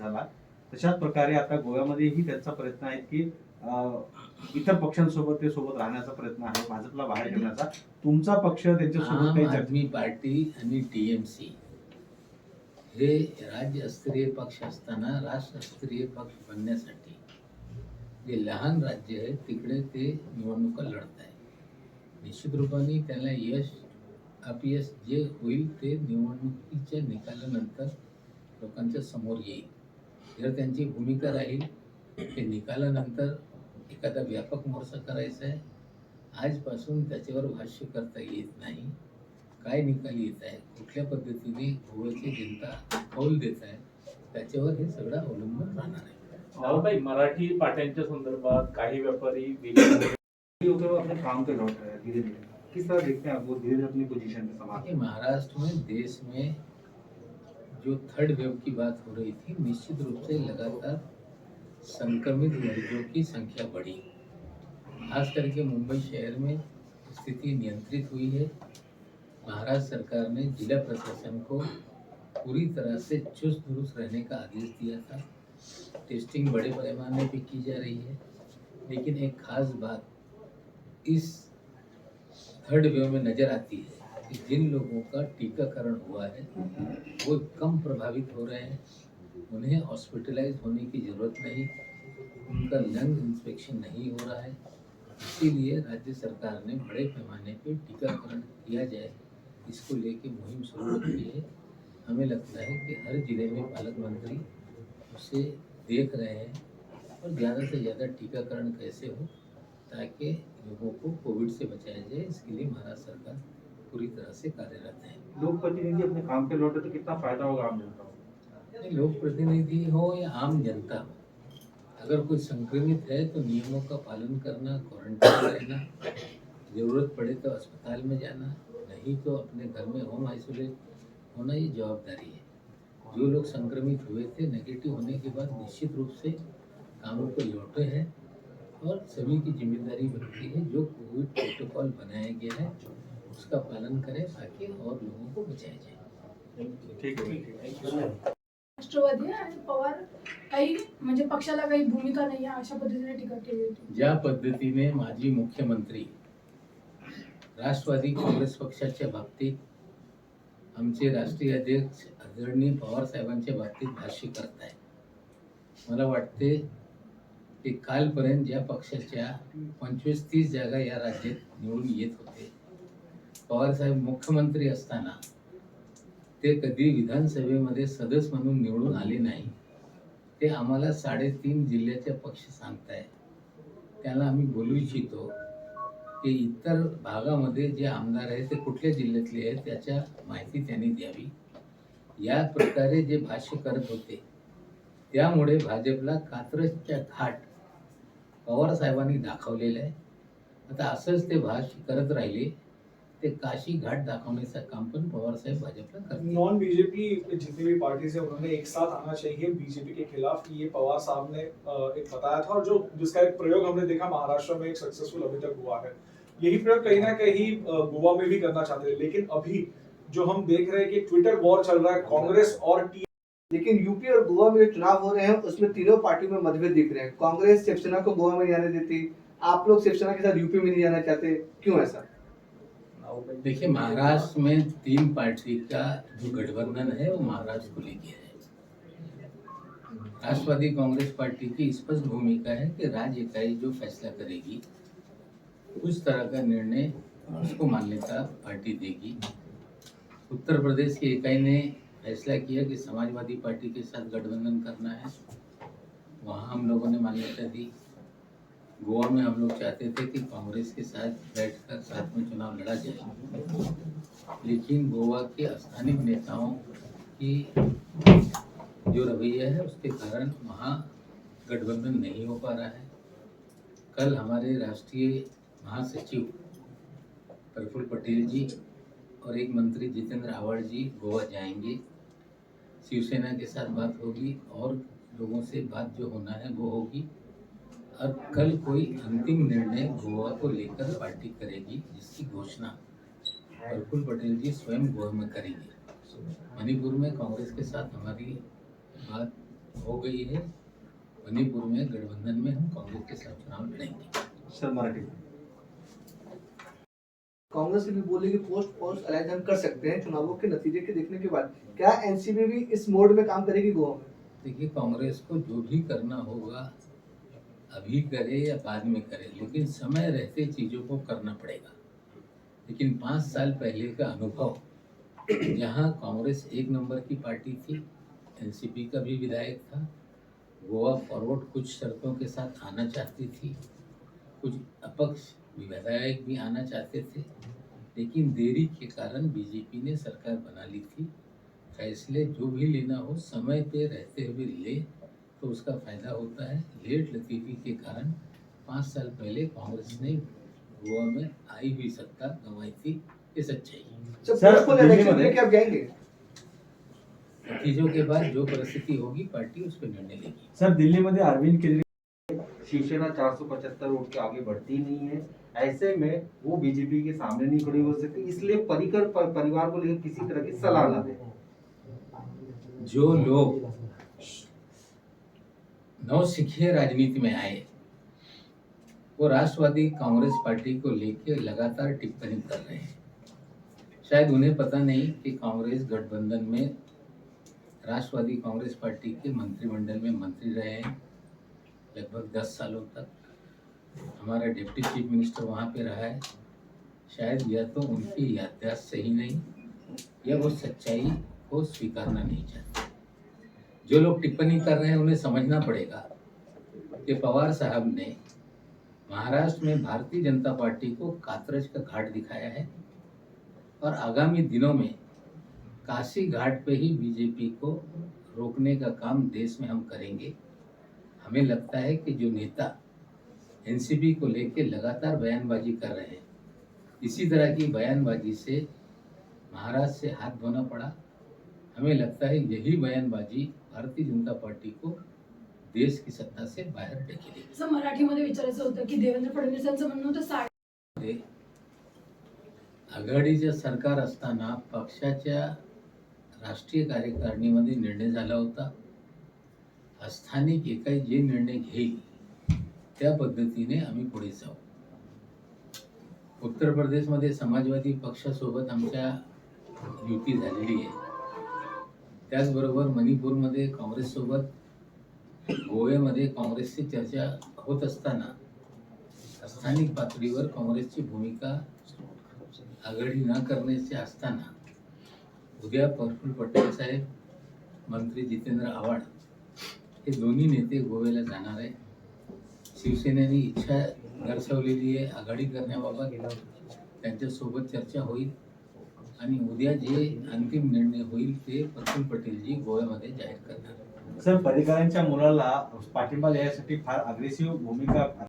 झाला, तशाच प्रकारे आता गोव्यामध्येही त्यांचा प्रयत्न आहे की इतर पक्षांसोबत ते सोबत राहण्याचा प्रयत्न आहे, भाजपला बाहेर ठेवण्याचा. तुमचा पक्ष त्यांच्यासोबत आम काही चर्चा आदमी पार्टी आणि टीएमसी हे राज्यस्तरीय पक्ष असताना राष्ट्रस्तरीय पक्ष बनण्यासाठी जे लहान राज्य आहे तिकडे ते निवडणुका लढत आहे. निश्चित रूपाने त्याला यश अपयश जे होईल ते निवडणुकीच्या निकालानंतर लोकांच्या समोर येईल. जर त्यांची भूमिका राहील ते निकालानंतर एखादा व्यापक मोर्चा करायचा आहे, आजपासून त्याच्यावर भाष्य करता येत नाही. काय निकाल येत आहे, कुठल्या पद्धतीने गोव्याची जनता कौल देत आहे, त्याच्यावर हे सगळं अवलंबून राहणार आहे. भाई मराठी पाट्यांच्या संदर्भात काही व्यापारी अपने काम पे लौट रहे हैं धीरे धीरे, किस तरह देखते हैं आप वो धीरे धीरे अपनी पोजीशन पे संभाल? महाराष्ट्र में देश में जो थर्ड वेव की बात हो रही थी, निश्चित रूप से लगातार संक्रमित मरीजों की संख्या बढ़ी, खास करके मुंबई शहर में स्थिति नियंत्रित हुई है। महाराष्ट्र सरकार ने जिला प्रशासन को पूरी तरह से चुस्त दुरुस्त रहने का आदेश दिया था। टेस्टिंग बड़े पैमाने पे की जा रही है, लेकिन एक खास बात इस थर्ड वेव में नजर आती है कि जिन लोगों का टीकाकरण हुआ है वो कम प्रभावित हो रहे हैं, उन्हें हॉस्पिटलाइज होने की ज़रूरत नहीं, उनका लंग इंस्पेक्शन नहीं हो रहा है। इसीलिए राज्य सरकार ने बड़े पैमाने पे टीकाकरण किया जाए, इसको लेके मुहिम शुरू की है। हमें लगता है कि हर जिले में पालक मंत्री उसे देख रहे हैं और ज़्यादा से ज़्यादा टीकाकरण कैसे हो ताकि लोगों को कोविड से बचाया जाए, इसके लिए महाराष्ट्र सरकार पूरी तरह से कार्यरत है। लोक प्रतिनिधि अपने काम पे लौटे तो कितना फायदा होगा आम जनता को? लोक प्रतिनिधि हो या आम जनता हो, अगर कोई संक्रमित है तो नियमों का पालन करना, क्वारंटाइन रहना, जरूरत पड़े तो अस्पताल में जाना, नहीं तो अपने घर में होम आइसोलेट होना, ये जवाबदारी है। जो लोग संक्रमित हुए थे नेगेटिव होने के बाद निश्चित रूप से कामों पर लौटे हैं और सभी की जिम्मेदारी बनती है जो कोविड प्रोटोकॉल बनाया गया है उसका पालन करें ताकि और लोगों को बचाया जाए। ठीक है। राष्ट्रवादी आणि पवार काही म्हणजे पक्षाला काही भूमिका नाही आहे अशा पद्धतीने टीका केली होती. ज्या पद्धतीने माजी मुख्यमंत्री राष्ट्रवादी काँग्रेस पक्षाच्या बाबतीत आमचे राष्ट्रीय अध्यक्ष आदरणीय पवार साहेबांच्या बाबतीत भाष्य करत आहे, मला वाटते की कालपर्यंत ज्या पक्षाच्या 25-30 जागा या राज्यात निवडून येत होते, पवार साहेब मुख्यमंत्री असताना ते कधी विधानसभेमध्ये सदस्य म्हणून निवडून आले नाही. ते आम्हाला 3.5 जिल्ह्याचे पक्ष सांगताय. त्याला आम्ही बोलू इच्छितो की इतर भागामध्ये जे आमदार आहेत ते कुठल्या जिल्ह्यातले आहेत त्याच्या माहिती त्यांनी द्यावी. या प्रकारे जे भाष्य करत होते त्यामुळे भाजपला कात्रजच्या घाट पवार साहेबांनी दाखवलेलं आहे. आता असंच ते भाष्य करत राहिले ते काशी घाट दाखवण्याचं काम पण पवार साहेब भाजपला करते. नॉन बीजेपी जितनी भी पार्टीज है उन्होंने एक साथ आना चाहिए बीजेपी के खिलाफ, ये पवार साहब ने एक बताया था और जो जिसका एक प्रयोग हमने देखा महाराष्ट्र में एक सक्सेसफुल अभी तक हुआ है। यही प्रयोग कहीं ना कहीं गोवा में भी करना चाहते थे, लेकिन अभी जो हम देख रहे हैं कि ट्विटर वॉर चल रहा है कांग्रेस और लेकिन यूपी और गोवा में जो चुनाव हो रहे हैं उसमें तीनों पार्टियों में मतभेद दिख रहे हैं। कांग्रेस शिवसेना को गोवा में नहीं आने देती, आप लोग शिवसेना के साथ यूपी में नहीं जाना चाहते, क्यों ऐसा? देखिए, महाराष्ट्र में 3 पार्टी का जो गठबंधन है वो महाराष्ट्र को लेके है। राष्ट्रवादी कांग्रेस पार्टी की स्पष्ट भूमिका है कि राज्य इकाई जो फैसला करेगी उस तरह का निर्णय उसको मान्यता पार्टी देगी। उत्तर प्रदेश की इकाई ने फैसला किया कि समाजवादी पार्टी के साथ गठबंधन करना है, वहाँ हम लोगों ने मान्यता दी। गोवा में हम लोग चाहते थे कि कांग्रेस के साथ बैठकर साथ में चुनाव लड़ा जाए, लेकिन गोवा के स्थानीय नेताओं की जो रवैया है उसके कारण वहाँ गठबंधन नहीं हो पा रहा है। कल हमारे राष्ट्रीय महासचिव प्रफुल्ल पटेल जी और एक मंत्री जितेंद्र आव्हाड जी गोवा जाएंगे, शिवसेना के साथ बात होगी और लोगों से बात जो होना है वो होगी और कल कोई अंतिम निर्णय गोवा को लेकर पार्टी करेगी जिसकी घोषणा प्रफुल्ल पटेल जी स्वयं गोवा में करेंगे। मणिपुर में कांग्रेस के साथ हमारी बात हो गई है। मणिपुर में गठबंधन में हम कांग्रेस के साथ चुनाव लड़ेंगे। सर मराठी कांग्रेस भी बोली कि पोस्ट अलायंस हम कर सकते हैं चुनावों के नतीजे के देखने के बाद। क्या एनसीपी भी इस मोड में काम करेगी गोवा में? देखिए, कांग्रेस को जो भी करना होगा अभी करे या बाद में करे, लेकिन समय रहते चीज़ों को करना पड़ेगा। लेकिन 5 साल पहले का अनुभव, जहां कांग्रेस 1 नंबर की पार्टी थी, एनसीपी का भी विधायक था, गोवा फॉरवर्ड कुछ शर्तों के साथ आना चाहती थी, कुछ अपक्ष विधायक भी आना चाहते थे, लेकिन देरी के कारण बीजेपी ने सरकार बना ली थी। फैसले जो भी लेना हो समय पे रहते हुए ले तो उसका फायदा होता है। लेट लतीफी के कारण 5 साल पहले कांग्रेस ने गोवा में आई हुई सत्ता गंवाई थी, ये सच्चाई है। सर, पोस्टपोन दिल्ली इलेक्शन में- लेके आप जाएंगे? नतीजों के बाद जो परिस्थिति होगी पार्टी उस पर निर्णय लेगी। सर दिल्लीमध्ये अरविंद केजरीवाल शिवसेना 475 वोट के आगे बढ़ती नहीं है, ऐसे में वो बीजेपी के सामने नहीं खड़ी हो सकती, इसलिए परिकर परिवार को लेकर किसी तरह की सलाह ना दे। जो लोग नौसिखिए राजनीति में आए वो राष्ट्रवादी कांग्रेस पार्टी को लेकर लगातार टिप्पणी कर रहे हैं। शायद उन्हें पता नहीं कि कांग्रेस गठबंधन में राष्ट्रवादी कांग्रेस पार्टी के मंत्रिमंडल में मंत्री रहे हैं लगभग 10 सालों तक। हमारा डिप्टी चीफ मिनिस्टर वहाँ पे रहा है। शायद या तो उनकी याददाश्त सही नहीं या वो सच्चाई को स्वीकारना नहीं चाहते। जो लोग टिप्पणी कर रहे हैं उन्हें समझना पड़ेगा कि पवार साहब ने महाराष्ट्र में भारतीय जनता पार्टी को कातरज का घाट दिखाया है और आगामी दिनों में काशी घाट पे ही बीजेपी को रोकने का काम देश में हम करेंगे। हमें लगता है कि जो नेता एनसीपी को लेकर लगातार बयानबाजी कर रहे हैं, इसी तरह की बयानबाजी से महाराष्ट्र से हाथ धोना पड़ा। हमें लगता है यही बयानबाजी भारतीय जनता पार्टी को देश की सत्ता से बाहेर ढकेलेगी। असं मराठीमध्ये विचारायचं होतं की देवेंद्र फडणवीस यांचं म्हणणं होतं आघाडीचं सरकार असताना पक्षाच्या राष्ट्रीय कार्यकारिणीमध्ये निर्णय झाला होता, स्थानिक एकाई जे निर्णय घेईल त्या पद्धतीने आम्ही पुढे जाऊ। उत्तर प्रदेशमध्ये समाजवादी पक्षासोबत आमच्या युती झालेली आहे। त्याचबरोबर मणिपूरमध्ये काँग्रेससोबत, गोव्यामध्ये काँग्रेसची चर्चा होत असताना स्थानिक पातळीवर काँग्रेसची भूमिका आघाडी न करण्याची असताना उद्या प्रफुल्ल पटेल साहेब, मंत्री जितेंद्र आव्हाड हे दोन्ही नेते गोव्याला जाणार आहे। शिवसेनेने इच्छा दर्शवलेली आहे आघाडी करण्याबाबत, त्यांच्यासोबत चर्चा होईल आणि उद्या जे अंतिम निर्णय होईल ते प्रफुल्ल पटेलजी गोव्यामध्ये जाहीर करणार। सर पर्रिकरांच्या मुलाला पाठिंबा देण्यासाठी फार अग्रेसिव्ह भूमिका